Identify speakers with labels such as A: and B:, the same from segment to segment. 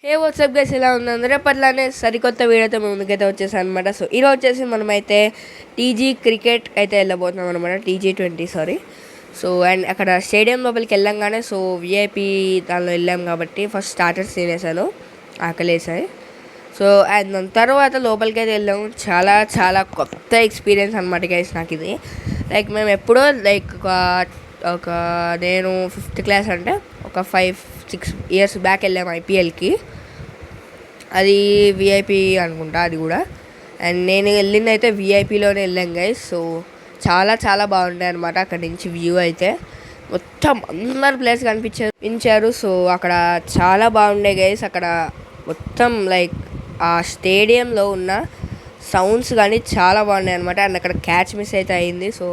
A: హే WhatsApp guys, ఎలా ఉంది రేపట్లానే సరికొత్త వీడియోతో మేము ముందుకైతే వచ్చేసాను అనమాట. సో ఈరోజు వచ్చేసి మనమైతే టీజీ క్రికెట్ అయితే వెళ్ళబోతున్నాం అనమాట, టీజీ20 సారీ. సో అండ్ అక్కడ స్టేడియం లోపలికి వెళ్ళంగానే సో విఐపి దానిలో వెళ్ళాం కాబట్టి ఫస్ట్ స్టార్టర్స్ తినేసాను, ఆకలేసాయి. సో అండ్ దాని తర్వాత లోపలికి అయితే వెళ్ళాము. చాలా చాలా కొత్త ఎక్స్పీరియన్స్ అనమాట గైస్ నాకు ఇది. లైక్ మేము ఎప్పుడో లైక్ ఒక నేను 5th క్లాస్ అంటే ఒక 5-6 ఇయర్స్ బ్యాక్ వెళ్ళాము ఐపీఎల్కి. అది విఐపి అనుకుంటా అది కూడా. అండ్ నేను వెళ్ళింది అయితే విఐపిలోనే వెళ్ళాం గైస్. సో చాలా చాలా బాగుంటాయి అనమాట. అక్కడి నుంచి వ్యూ అయితే మొత్తం అందరు ప్లేస్ కనిపించారు. సో అక్కడ చాలా బాగుండే గైస్. అక్కడ మొత్తం లైక్ ఆ స్టేడియంలో ఉన్న సౌండ్స్ కానీ చాలా బాగున్నాయి అనమాట. అండ్ అక్కడ క్యాచ్ మిస్ అయితే అయింది. సో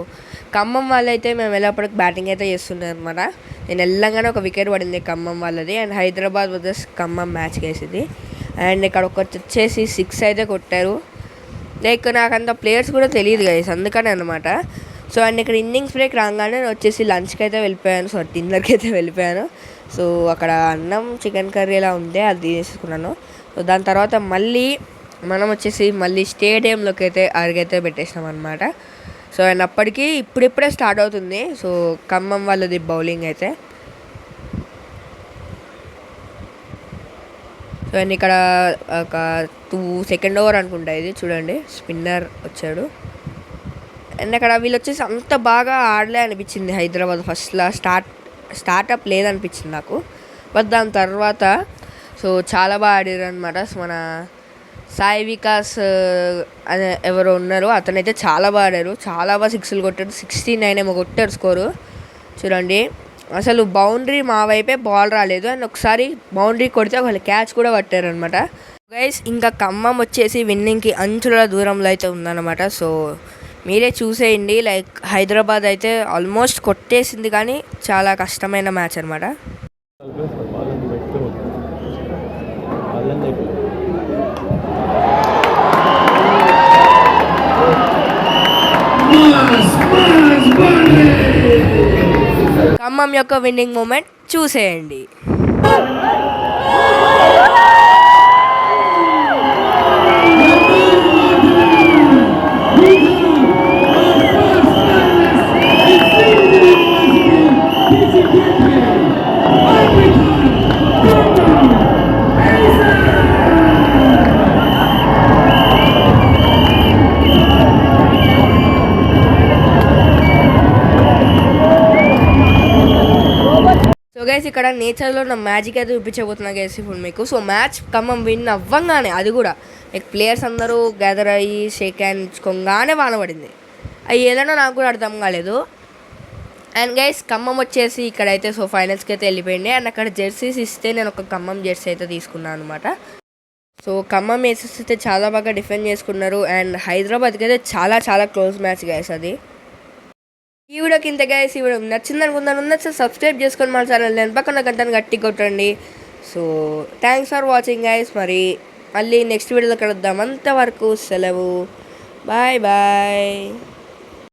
A: ఖమ్మం వాళ్ళైతే మేము వెళ్ళేప్పటికి బ్యాటింగ్ అయితే చేస్తుండే అనమాట. నేను వెళ్ళంగానే ఒక వికెట్ పడింది ఖమ్మం వాళ్ళది. And Hyderabad versus Khammam match వేసింది. అండ్ ఇక్కడ వచ్చేసి 6 అయితే కొట్టారు. లైక్ నాకు అంత ప్లేయర్స్ కూడా తెలియదు గైస్, అందుకనే అనమాట. సో అండ్ ఇక్కడ ఇన్నింగ్స్ బ్రేక్ రాగానే వచ్చేసి లంచ్కి అయితే వెళ్ళిపోయాను, సో డిన్నర్కి అయితే వెళ్ళిపోయాను. సో అక్కడ అన్నం చికెన్ కర్రీ ఎలా ఉంటే అది తీసుకున్నాను. సో దాని తర్వాత మళ్ళీ మనం వచ్చేసి మళ్ళీ స్టేడియంలోకి అయితే అరుగైతే పెట్టేసినాం అనమాట. సో అండ్ అప్పటికి ఇప్పుడిప్పుడే స్టార్ట్ అవుతుంది. సో ఖమ్మం వాళ్ళది బౌలింగ్ అయితే. సో అండ్ ఇక్కడ ఒక 2nd ఓవర్ అనుకుంటా ఇది చూడండి, స్పిన్నర్ వచ్చాడు. అండ్ అక్కడ వీళ్ళు వచ్చేసి అంత బాగా ఆడలే అనిపించింది హైదరాబాద్ ఫస్ట్లో. స్టార్టప్ లేదనిపించింది నాకు. బట్ దాని తర్వాత సో చాలా బాగా ఆడారు అనమాట. మన సాయి వికాస్ అనే ఎవరో ఉన్నారు, అతనైతే చాలా బాగా ఆడారు, చాలా బాగా 6లు కొట్టాడు. 69 ఏమో కొట్టారు స్కోరు చూడండి. అసలు బౌండరీ మా వైపే బాల్ రాలేదు. అండ్ ఒకసారి బౌండరీ కొడితే వాళ్ళు క్యాచ్ కూడా పట్టారు అనమాట గైస్. ఇంకా ఖమ్మం వచ్చేసి విన్నింగ్కి అంచుల దూరంలో అయితే ఉందన్నమాట. సో మీరే చూసేయండి. లైక్ హైదరాబాద్ అయితే ఆల్మోస్ట్ కొట్టేసింది, కానీ చాలా కష్టమైన మ్యాచ్ అనమాట. ఖమ్మం యొక్క విన్నింగ్ మూమెంట్ చూసేయండి. గైస్ ఇక్కడ నేచర్లో ఉన్న మ్యాజిక్ అయితే చూపించబోతున్నా గైస్ ఇప్పుడు మీకు. సో మ్యాచ్ ఖమ్మం విన్ అవ్వంగానే, అది కూడా లైక్ ప్లేయర్స్ అందరూ గ్యాదర్ అయ్యి షేక్ హ్యాండ్ ఇచ్చుకోగానే వానబడింది. అది ఏదైనా నాకు కూడా అర్థం కాలేదు. అండ్ గైస్ ఖమ్మం వచ్చేసి ఇక్కడైతే సో ఫైనల్స్కి అయితే వెళ్ళిపోయింది. అండ్ అక్కడ జెర్సీస్ ఇస్తే నేను ఒక ఖమ్మం జెర్సీ అయితే తీసుకున్నాను అనమాట. సో ఖమ్మం ఏసెస్ అయితే చాలా బాగా డిఫెండ్ చేసుకున్నారు. అండ్ హైదరాబాద్కి అయితే చాలా చాలా క్లోజ్ మ్యాచ్ గైస్ అది. ఈ వీడియోకి ఇంత గైస్, ఈ వీడియో నచ్చింది అనుకుంటాను. నచ్చితే సబ్స్క్రైబ్ చేసుకొని మన ఛానల్ నేను పక్కన గంటను గట్టి కొట్టండి. So thanks for watching guys. మరి మళ్ళీ నెక్స్ట్ వీడియోలో కలుద్దాం. అంతవరకు సెలవు, బాయ్ బాయ్.